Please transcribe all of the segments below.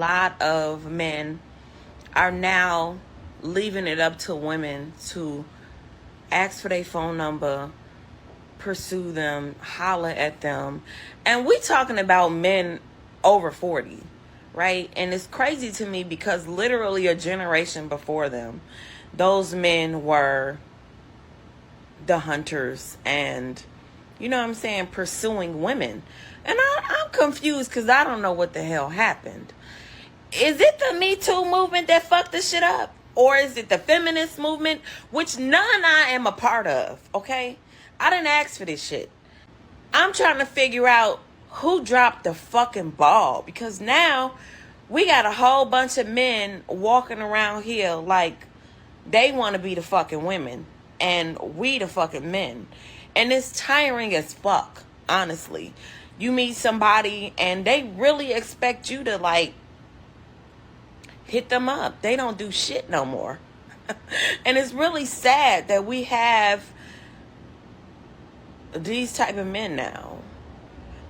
lot of men are now leaving it up to women to ask for their phone number, pursue them, holler at them. And we talking about men over 40, right? And it's crazy to me because literally a generation before them, those men were the hunters and, you know what I'm saying, pursuing women. And I'm confused because I don't know what the hell happened. Is it the Me Too movement that fucked this shit up? Or is it the feminist movement, which none I am a part of, okay? I didn't ask for this shit. I'm trying to figure out who dropped the fucking ball because now we got a whole bunch of men walking around here like they want to be the fucking women and we the fucking men. And it's tiring as fuck, honestly. You meet somebody and they really expect you to like hit them up. They don't do shit no more. And it's really sad that we have these type of men now.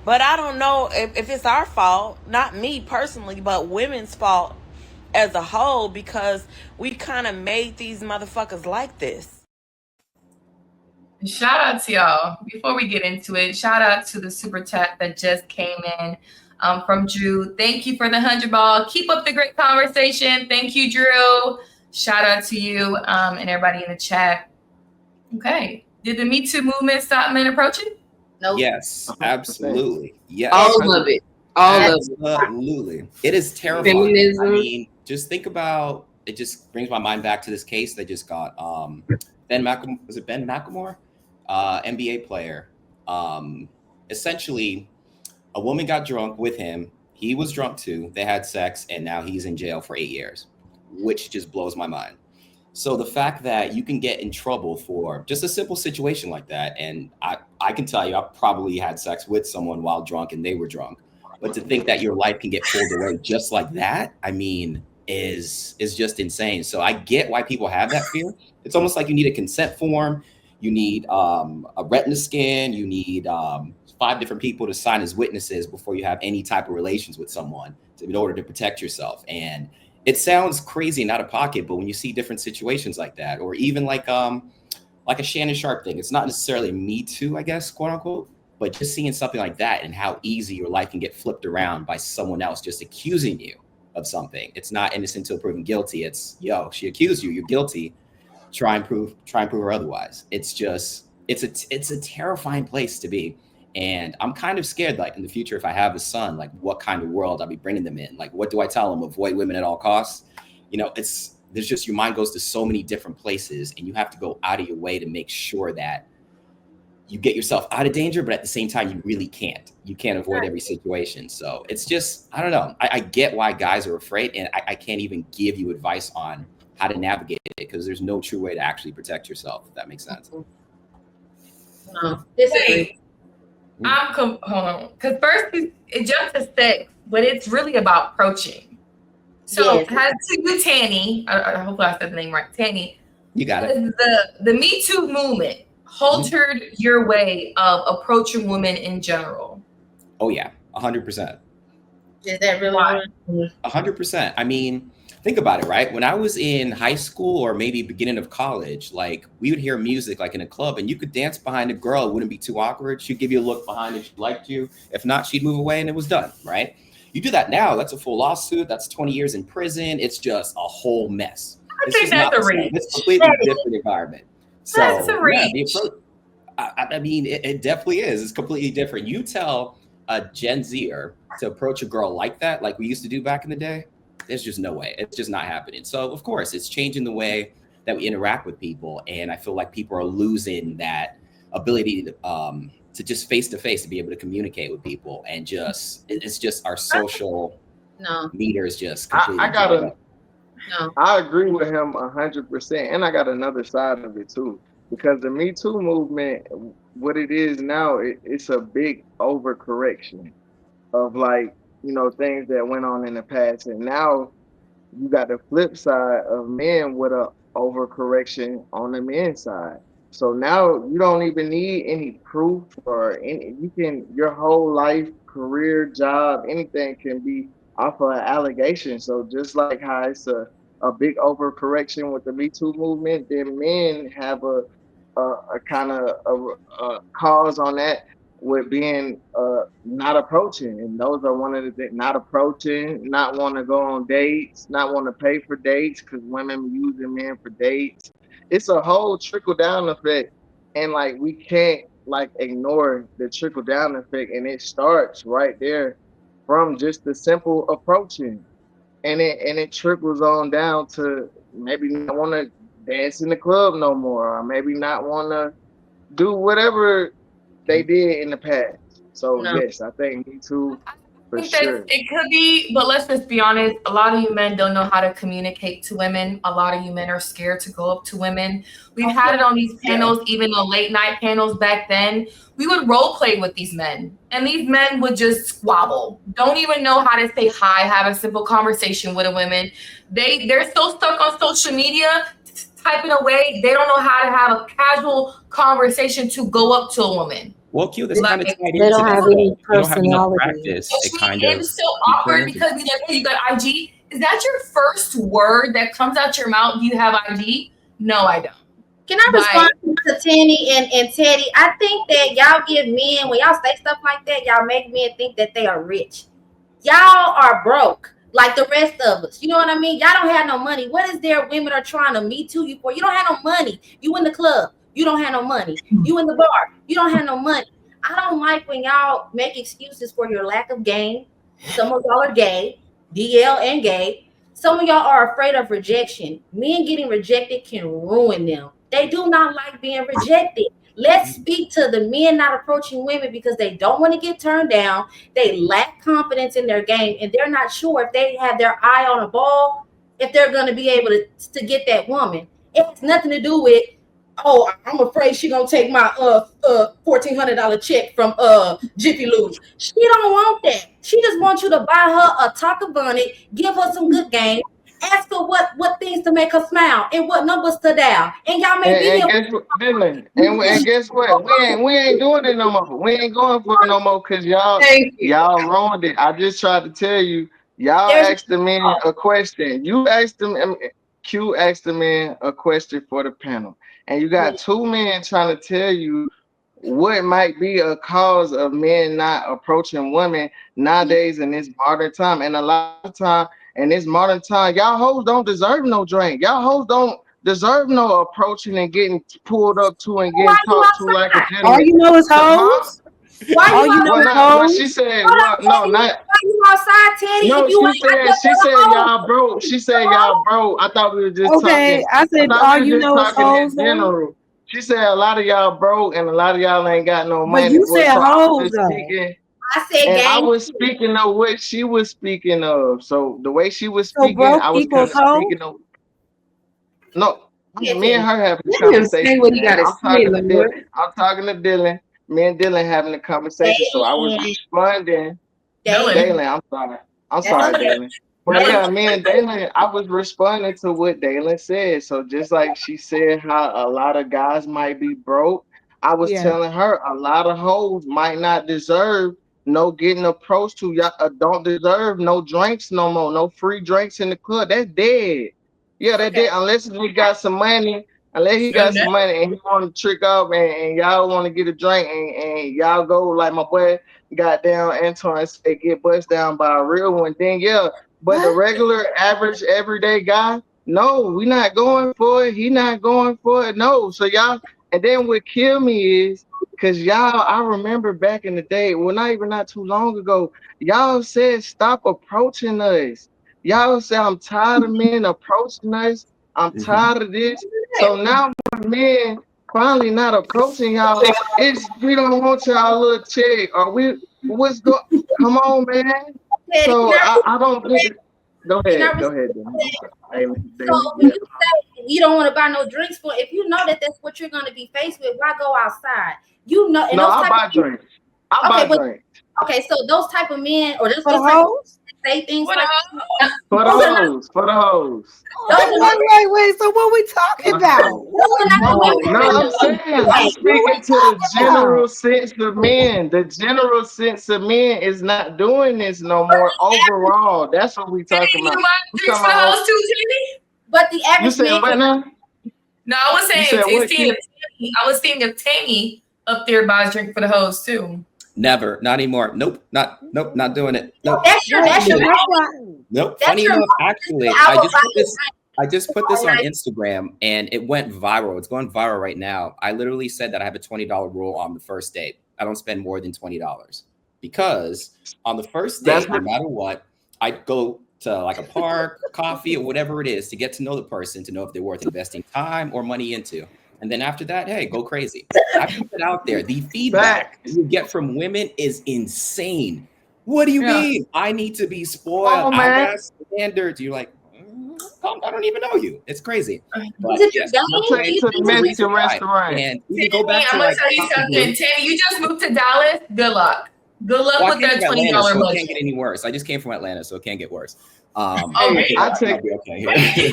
But I don't know if it's our fault, not me personally, but women's fault as a whole, because we kind of made these motherfuckers like this. Shout out to y'all. Before we get into it, shout out to the super chat that just came in from Drew. Thank you for the 100 ball. Keep up the great conversation. Thank you, Drew. Shout out to you and everybody in the chat. Okay. Did the Me Too movement stop men approaching? Nope. Yes, absolutely. Yes. All of it. Absolutely. It is terrifying. Feminism. I mean, just think about it. Just brings my mind back to this case that just got Ben McLemore. Was it Ben McLemore? NBA player. Essentially, a woman got drunk with him. He was drunk too. They had sex, and now he's in jail for 8 years, which just blows my mind. So the fact that you can get in trouble for just a simple situation like that, and I can tell you, I probably had sex with someone while drunk and they were drunk. But to think that your life can get pulled away just like that, I mean, is just insane. So I get why people have that fear. It's almost like you need a consent form. You need a retina scan. You need 5 different people to sign as witnesses before you have any type of relations with someone in order to protect yourself. And it sounds crazy and out of pocket, but when you see different situations like that, or even like a Shannon Sharp thing, it's not necessarily Me Too, I guess, quote unquote, but just seeing something like that and how easy your life can get flipped around by someone else just accusing you of something. It's not innocent until proven guilty. It's, yo, she accused you, you're guilty. Try and prove her otherwise. It's a terrifying place to be. And I'm kind of scared, like in the future, if I have a son, like what kind of world I'll be bringing them in. Like, what do I tell them? Avoid women at all costs. You know, there's just, your mind goes to so many different places and you have to go out of your way to make sure that you get yourself out of danger, but at the same time, you really can't. You can't avoid every situation. So it's just, I don't know. I get why guys are afraid, and I can't even give you advice on how to navigate it because there's no true way to actually protect yourself, if that makes sense. No, disagree. Hold on, because first it jumps to sex, but it's really about approaching. So, to you, Tanny, I hope I said the name right, Tanny. You got it. The Me Too movement altered your way of approaching women in general. Oh yeah, 100%. Is that really 100%? I mean, think about it, right? When I was in high school or maybe beginning of college, like we would hear music like in a club and you could dance behind a girl. It wouldn't be too awkward. She'd give you a look behind if she liked you. If not, she'd move away and it was done, right? You do that now, that's a full lawsuit. That's 20 years in prison. It's just a whole mess. I think that's a reach. It's a completely different environment. So, that's a reach. Yeah, I mean, it definitely is. It's completely different. You tell a Gen Zer to approach a girl like that, like we used to do back in the day, there's just no way. It's just not happening. So, of course, it's changing the way that we interact with people. And I feel like people are losing that ability to just face-to-face to be able to communicate with people. And just, it's just our social meters just completely. I agree with him 100%. And I got another side of it, too. Because the Me Too movement, what it is now, it's a big overcorrection of like, you know, things that went on in the past. And now you got the flip side of men with a overcorrection on the men's side. So now you don't even need any proof or any, your whole life, career, job, anything can be off of an allegation. So just like how it's a big overcorrection with the Me Too movement, then men have a kind of a cause on that with being not approaching, and those are one of the things: not approaching, not want to go on dates, not want to pay for dates because women using men for dates. It's a whole trickle down effect, and like we can't like ignore the trickle down effect, and it starts right there from just the simple approaching, and it trickles on down to maybe not want to dance in the club no more, or maybe not want to do whatever they did in the past. So No. yes, I think Me Too I for think that sure. it could be, but let's just be honest. A lot of you men don't know how to communicate to women. A lot of you men are scared to go up to women. We've had it on these panels, even the late night panels back then. We would role play with these men, and these men would just squabble. Don't even know how to say hi, have a simple conversation with a woman. They're so stuck on social media, typing away. They don't know how to have a casual conversation to go up to a woman. Well, Q, this kind of Like, tied They into don't this. have though. any You don't have enough personality. practice. It kind it of was so you awkward turn into because we like, hey, you got IG? Is that your first word that comes out your mouth? Do you have IG? No, I don't. Can I respond to Tanny and Teddy? I think that y'all give men, when y'all say stuff like that, y'all make men think that they are rich. Y'all are broke like the rest of us. You know what I mean? Y'all don't have no money. What is there women are trying to Me Too you for? You don't have no money. You in the club. You don't have no money. You in the bar. You don't have no money. I don't like when y'all make excuses for your lack of game. Some of y'all are gay, DL and gay. Some of y'all are afraid of rejection. Men getting rejected can ruin them. They do not like being rejected. Let's speak to the men not approaching women because they don't want to get turned down. They lack confidence in their game, and they're not sure if they have their eye on a ball, if they're going to be able to get that woman. It has nothing to do with, oh, I'm afraid she gonna take my $1,400 check from Jiffy Lube. She don't want that. She just wants you to buy her a taco bunny, give her some good game, ask her what things to make her smile and what numbers to dial. And y'all may be And here. guess what, Dylan? And guess what? We ain't doing it no more. We ain't going for it no more because Thank you. y'all ruined it. I just tried to tell you. Y'all There's asked the man a question. You asked them. Q asked the man a question for the panel, and you got two men trying to tell you what might be a cause of men not approaching women nowadays in this modern time. And a lot of time in this modern time, y'all hoes don't deserve no drink. Y'all hoes don't deserve no approaching and getting pulled up to and why getting you talked to like a outside? All gentleman. you know is Huh? hoes. Why All you you know Well, is outside? not what she hoes. said. Hold Well, on, no, Teddy. not. Why you outside, Teddy? If No, you ain't, I just she want to said hold. y'all broke. She said Hold y'all on. broke. I thought we were just Okay, talking. I I said thought all we were you just know is talking hoes in though. general. She said a lot of y'all broke and a lot of y'all ain't got no But money. you Well, said so I was hoes just though. speaking, I said and I game. was speaking of what she was speaking of. So the way she was So speaking, broke I was kind equals of hoe. speaking of. No, Yeah, me and Teddy. her having a Let him say conversation, what he man. got to I'm say, talking to Dylan. Lord. I'm talking to Dylan. Me and Dylan having a conversation. So I was Dalen. responding. Dylan. Dalen, I'm sorry. I'm That's sorry, okay. Dalen. But That's yeah, Dylan. okay. me and Dalen, I was responding to what Dalen said. So just like she said how a lot of guys might be broke, I was Yeah. telling her a lot of hoes might not deserve no getting approached to. Y'all don't deserve no drinks no more, no free drinks in the club. That's dead. Yeah, that Okay. dead. Unless he got some money, unless he got Dylan. some money and he want to trick off and y'all want to get a drink and y'all go like my boy goddamn Anton say get bust down by a real one, then yeah. But the What? regular, average, everyday guy, no, we not going for it. He not going for it. No. So y'all, and then what kill me is because y'all, I remember back in the day, well, not too long ago, y'all said stop approaching us. Y'all said I'm tired of men approaching us. I'm tired of this. So now when men finally not approaching y'all, it's we don't want y'all little check or we what's go come on, man. Teddy, So I don't get it. can I Go respond? ahead, Dylan. I'm sorry. So when Yeah. you say you don't want to buy no drinks for, if you know that that's what you're going to be faced with, why go outside? You know, and No, those I type buy of drinks. I okay, buy but drinks. okay, so those type of men or those For the type of hoes? say things What like the For the hoes. For the hoes. Wait. So what we talking about? No, I'm saying I'm speaking to the general sense of men. The general sense of men is not doing this no more overall. That's what we talking You about. buy We drinks for talking the about hoes too, Timmy? but the you average said man what now? No, I was You saying said what, seeing Keith? if Tammy. I was seeing if Tammy up there buys drink for the hoes too. Never, not anymore. Nope, not doing it. Nope. that's your Nope. that's Funny your enough, moment to actually, say, I will buy this drink. I just put this on Instagram and it went viral. It's going viral right now. I literally said that I have a $20 rule on the first date. I don't spend more than $20 because on the first That's date, no matter what, I go to like a park, coffee, or whatever it is to get to know the person, to know if they're worth investing time or money into. And then after that, hey, go crazy. I put it out there. The feedback facts. you get from women is insane. What do you mean? I need to be spoiled. Oh, I man. got standards. You're like, I don't even know you. It's crazy. But Is it your yes, game? I'll take you to the Mexican restaurant. and we can go back to I'm gonna like tell you something. Tammy, you just moved to Dallas. Good luck. Good luck well, I with came that from $20 Atlanta, so it budget. can't get any worse. I just came from Atlanta, so it can't get worse. Hey, I take I'll be okay here.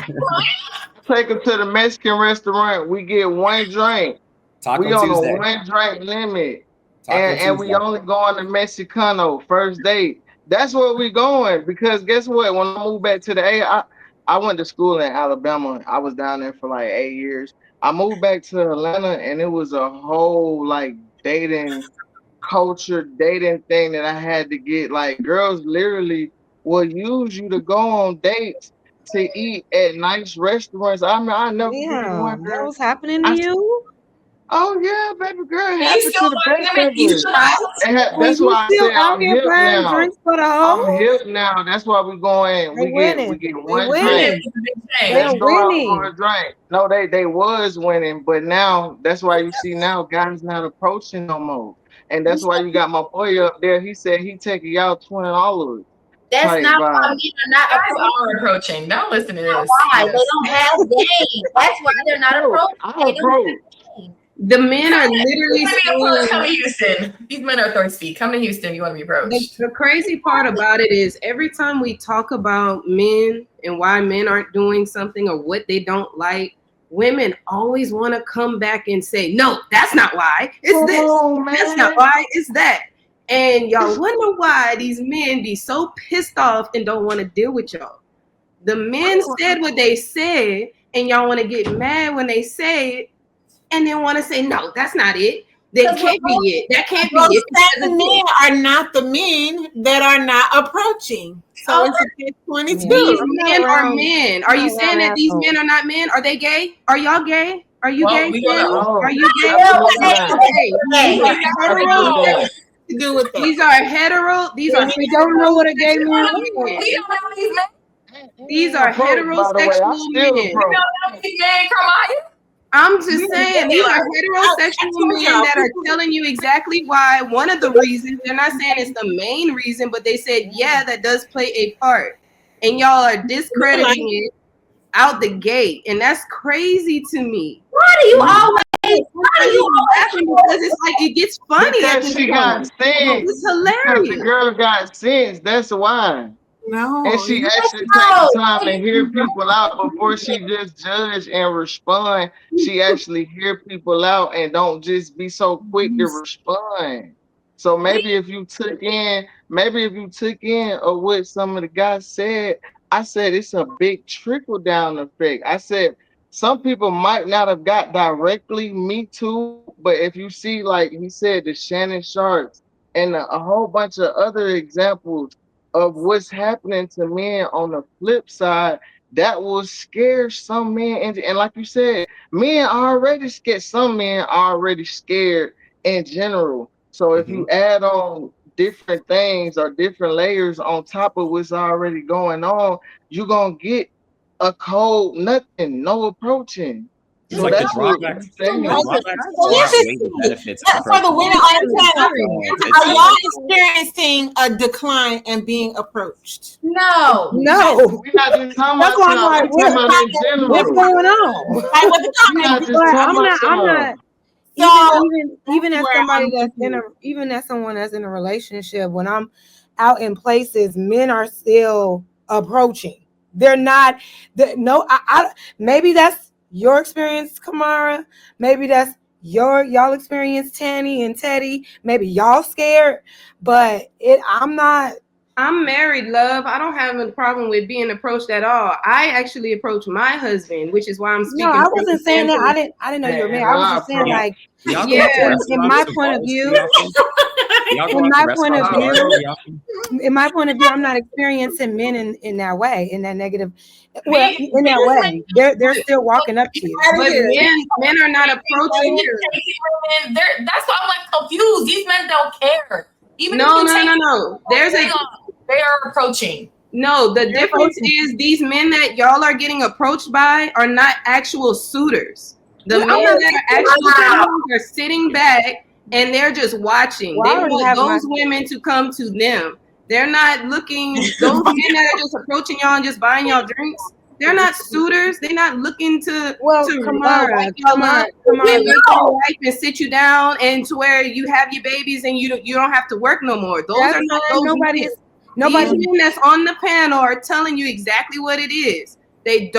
take them to the Mexican restaurant. We get one drink. Taco We on a Tuesday. one drink limit. Taco And we Tuesday. only going to Mexicano first date. That's where we going because guess what? When I moved back to the A, I went to school in Alabama. I was down there for like 8 years. I moved back to Atlanta and it was a whole like dating culture, dating thing that I had to get. Like girls literally will use you to go on dates to eat at nice restaurants. I mean, I never forget one Damn, that girl. was happening to I you? Oh yeah, baby girl, it And you happened still to the buying best them of at these us. spots? That's You why I still say out I'm here hip buying now. drinks for the I'm hoes? hip now. That's why we going. They We winning. get They one winning. drink. They Let's are go out for winning. a drink. No, they was winning, but now that's why you see now guys not approaching no more. And that's why you got my boy up there. He said he taking y'all $20 That's type not why vibe. men are not Guys approaching. are approaching. Now listen to That's this. why Yes. they don't have game. That's why they're not approaching. I They don't approach. have game. The men are literally Come to saying Houston. These men are thirsty. Come to Houston. You want to be approached. the crazy part about it is every time we talk about men and why men aren't doing something or what they don't like, women always want to come back and say, no, that's not why. It's this. Oh, That's not man. why. It's that. And y'all wonder why these men be so pissed off and don't want to deal with y'all. The men said what they said, and y'all want to get mad when they say it, and then want to say, no, that's not it. That can't be it. That can't be Those it. same men are not the men that are not approaching. So it's a catch-22. These men are men. Are you saying that these men are not men? Are they gay? Are y'all gay? Are you Well, gay? we gonna- Tammy? Oh, Are you gay? absolutely not. Okay. Hey, Absolutely not. To do with that. These are hetero. These are. We don't know what a gay man We is. don't know these men. These are Approach, by the way. I heterosexual still men. approach. We don't know these men. Come on. I'm just saying these are heterosexual men that are telling you exactly why. One of the reasons, they're not saying it's the main reason, but they said, yeah, that does play a part. And y'all are discrediting it out the gate. And that's crazy to me. why do you always? Why do you laughing? Because it's like it gets funny at Because this she point. got sense. It's Because the hilarious. girl got sense. That's why. No. And she actually take the time to hear people out before she just judge and respond. She actually hear people out and don't just be so quick to respond. So maybe if you took in what some of the guys said, I said it's a big trickle down effect. I said some people might not have got directly me too, but if you see, like he said, the Shannon Sharps and a whole bunch of other examples of what's happening to men on the flip side, that will scare some men. And like you said, men already scared. Some men are already scared in general. So if you add on different things or different layers on top of what's already going on, you're going to get a cold nothing, no approaching. It's So like the that's what drawbacks. I'm saying. The drawbacks Well, let's outweigh just the see. benefits of For the women on the panel, So are y'all experiencing a decline in being approached? No. No. We're not just talking That's about why I'm y'all. like, We're talking about in general. what's going on? Like what the We're not comments just talking about I'm y'all. not. So Even as where somebody I'm that's confused. even as someone that's in a relationship, when I'm out in places, men are still approaching. They're not. Maybe that's your experience, Kamara. Maybe that's y'all experience, Tanny and Teddy. Maybe y'all scared, but I'm not. I'm married, love. I don't have a problem with being approached at all. I actually approached my husband, which is why I'm speaking. No, I wasn't saying that. I didn't know you were married. I was just saying, like, in my point of view, in my point of view, I'm not experiencing men in that way, in that negative. Well, in that way, they're still walking up to you. But men are not approaching you. That's why I'm like confused. These men don't care. Even no. They are approaching. No, the difference is these men that y'all are getting approached by are not actual suitors. The men that are actual suitors are sitting back and they're just watching. They want those women to come to them. They're not looking. Those men that are just approaching y'all and just buying y'all drinks, they're not suitors. They're not looking to come on, make your wife and sit you down and to where you have your babies and you don't have to work no more. Those are not those men. Nobody that's on the panel are telling you exactly what it is. They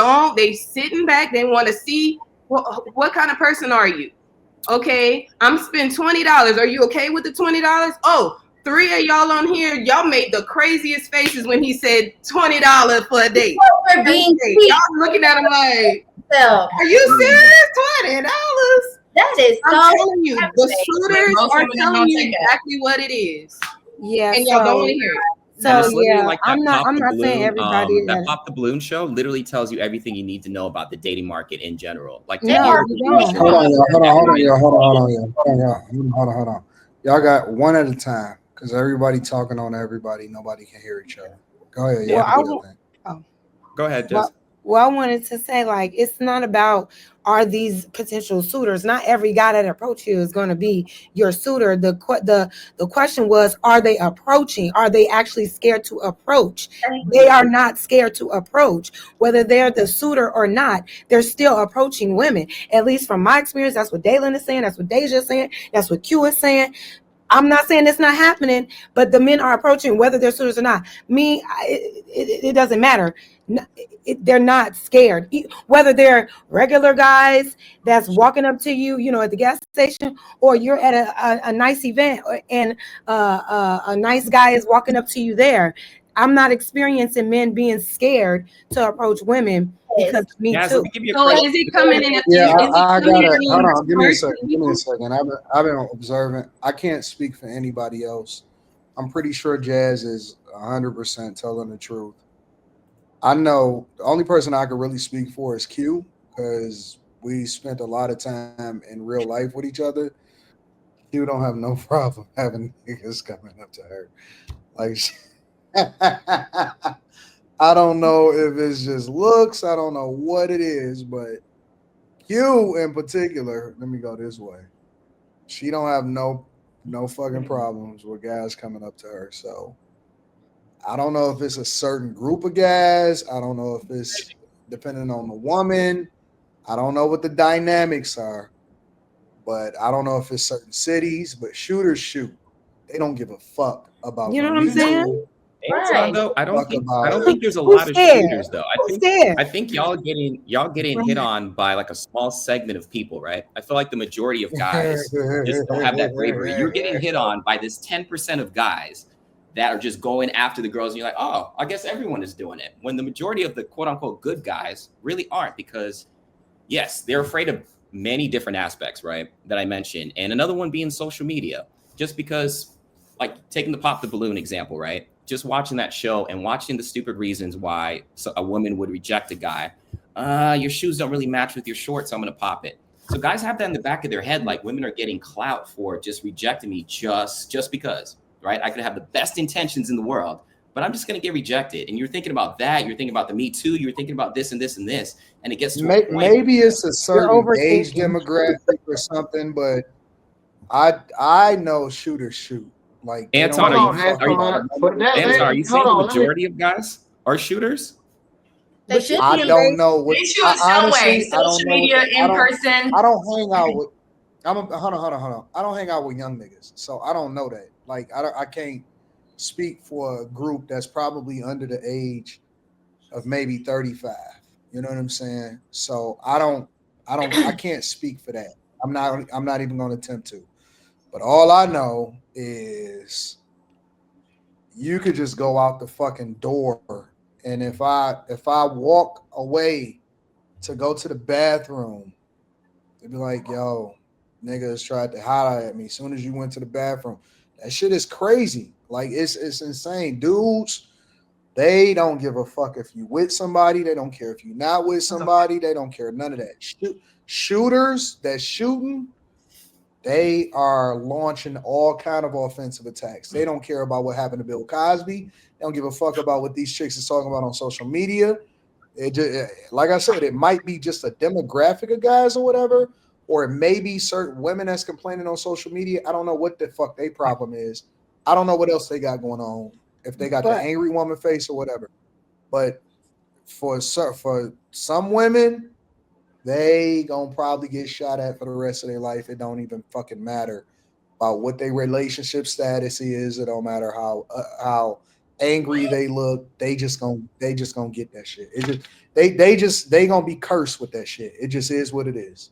sitting back. They want to see what kind of person are you? Okay, I'm spending $20. Are you okay with the $20? Oh, 3 of y'all on here, y'all made the craziest faces when he said $20 for a date. Y'all looking at him like, are you serious? $20? That is I'm telling you, the suitors are telling you exactly what it is. Yeah, and y'all don't want to hear it. So yeah, like I'm not saying everybody that Pop the Balloon show literally tells you everything you need to know about the dating market in general. Like, hold on. Y'all got one at a time because everybody talking on everybody. Nobody can hear each other. Go ahead. Go ahead, Jess. Well, I wanted to say, like, it's not about are these potential suitors. Not every guy that approaches you is going to be your suitor. The question was, are they approaching? Are they actually scared to approach? They are not scared to approach. Whether they're the suitor or not, they're still approaching women. At least from my experience, that's what Daylin is saying. That's what Deja is saying. That's what Q is saying. I'm not saying it's not happening, but the men are approaching, whether they're suitors or not. It doesn't matter. They're not scared. Whether they're regular guys that's walking up to you, at the gas station, or you're at a nice event and a nice guy is walking up to you there. I'm not experiencing men being scared to approach women because of me too. So is he coming in? I got it. Hold on. Give me a second. I've been observing. I can't speak for anybody else. I'm pretty sure Jazz is 100% telling the truth. I know the only person I could really speak for is Q because we spent a lot of time in real life with each other. Q don't have no problem having niggas coming up to her. Like, I don't know if it's just looks. I don't know what it is, but Q in particular, let me go this way. She don't have no fucking problems with guys coming up to her. So I don't know if it's a certain group of guys. I don't know if it's depending on the woman. I don't know what the dynamics are, but I don't know if it's certain cities, but shooters shoot. They don't give a fuck about what I'm saying. Anton, though, I don't think there's a lot of shooters though. I think y'all getting hit on by like a small segment of people, right? I feel like the majority of guys just don't have that bravery. You're getting hit on by this 10% of guys that are just going after the girls, and you're like, oh, I guess everyone is doing it. When the majority of the quote unquote good guys really aren't, because yes, they're afraid of many different aspects, right? That I mentioned. And another one being social media, just because, like taking the Pop the Balloon example, right? Just watching that show and watching the stupid reasons why a woman would reject a guy. Your shoes don't really match with your shorts, so I'm going to pop it. So guys have that in the back of their head, like women are getting clout for just rejecting me just because, right? I could have the best intentions in the world, but I'm just going to get rejected. And you're thinking about that. You're thinking about the Me Too. You're thinking about this and this and this. And it gets to a point. Maybe it's a certain age demographic or something, but I know shooters shoot. Like, Anton, are you saying the majority of guys are shooters? They should be. I don't know. They shoot some way. Social media, in person. I don't hang out with. Hold on. I don't hang out with young niggas, so I don't know that. Like, I can't speak for a group that's probably under the age of maybe 35. You know what I'm saying? So I can't speak for that. I'm not even going to attempt to. But all I know is you could just go out the fucking door, and if I walk away to go to the bathroom, they'd be like, "Yo, niggas tried to holler at me as soon as you went to the bathroom." That shit is crazy. Like it's insane. Dudes, they don't give a fuck if you with somebody. They don't care if you're not with somebody. They don't care none of that. Shooters that shooting, they are launching all kind of offensive attacks. They don't care about what happened to Bill Cosby. They don't give a fuck about what these chicks is talking about on social media. It just, like I said, it might be just a demographic of guys or whatever, or it may be certain women that's complaining on social media. I don't know what the fuck their problem is. I don't know what else they got going on. If they got the angry woman face or whatever. But for some women, they gonna probably get shot at for the rest of their life. It don't even fucking matter about what their relationship status is. It don't matter how angry they look. They just gonna get that shit. It just they gonna be cursed with that shit. It just is what it is.